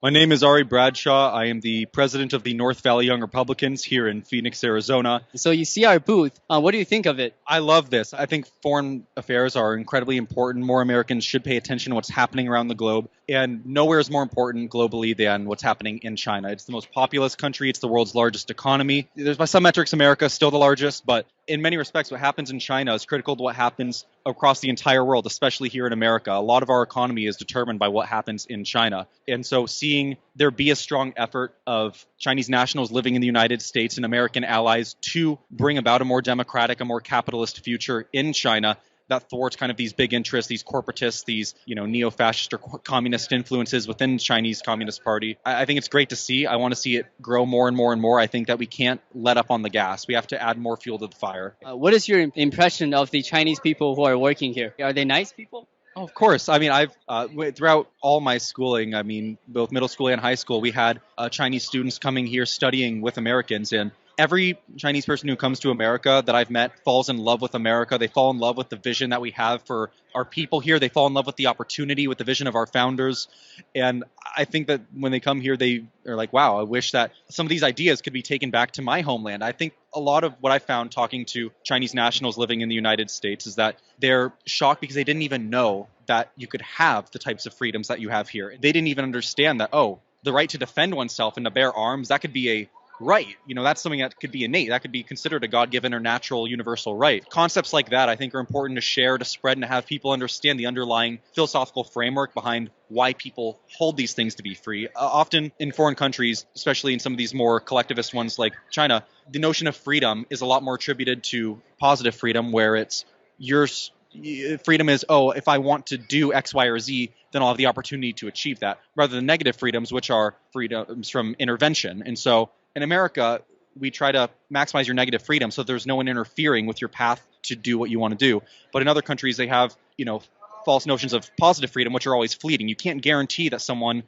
My name is Ari Bradshaw. I am the president of the North Valley Young Republicans here in Phoenix, Arizona. So you see our booth. What do you think of it? I love this. I think foreign affairs are incredibly important. More Americans should pay attention to what's happening around the globe. And nowhere is more important globally than what's happening in China. It's the most populous country. It's the world's largest economy. There's, by some metrics, America is still the largest, but in many respects, what happens in China is critical to what happens across the entire world, especially here in America. A lot of our economy is determined by what happens in China. And so seeing there be a strong effort of Chinese nationals living in the United States and American allies to bring about a more democratic, a more capitalist future in China that thwarts kind of these big interests, these corporatists, these, neo-fascist or communist influences within the Chinese Communist Party. I think it's great to see. I want to see it grow more and more and more. I think that we can't let up on the gas. We have to add more fuel to the fire. What is your impression of the Chinese people who are working here? Are they nice people? Oh, of course. I mean, I've throughout all my schooling, both middle school and high school, we had Chinese students coming here studying with Americans, and every Chinese person who comes to America that I've met falls in love with America. They fall in love with the vision that we have for our people here. They fall in love with the opportunity, with the vision of our founders. And I think that when they come here, they are like, wow, I wish that some of these ideas could be taken back to my homeland. I think a lot of what I found talking to Chinese nationals living in the United States is that they're shocked because they didn't even know that you could have the types of freedoms that you have here. They didn't even understand that, the right to defend oneself and to bear arms, that could be a right. That's something that could be innate. That could be considered a God-given or natural universal right. Concepts like that, I think, are important to share, to spread, and to have people understand the underlying philosophical framework behind why people hold these things to be free. Often in foreign countries, especially in some of these more collectivist ones like China, the notion of freedom is a lot more attributed to positive freedom, where it's yours. Freedom is, if I want to do X, Y, or Z, then I'll have the opportunity to achieve that, rather than negative freedoms, which are freedoms from intervention. And so in America, we try to maximize your negative freedom so there's no one interfering with your path to do what you want to do. But in other countries, they have, false notions of positive freedom, which are always fleeting. You can't guarantee that someone,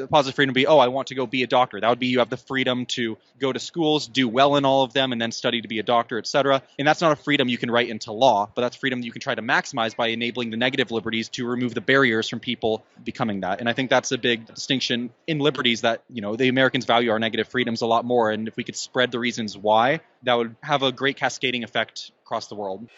positive freedom would be, I want to go be a doctor. That would be you have the freedom to go to schools, do well in all of them, and then study to be a doctor, etc. And that's not a freedom you can write into law, but that's freedom you can try to maximize by enabling the negative liberties to remove the barriers from people becoming that. And I think that's a big distinction in liberties that, the Americans value our negative freedoms a lot more. And if we could spread the reasons why, that would have a great cascading effect across the world.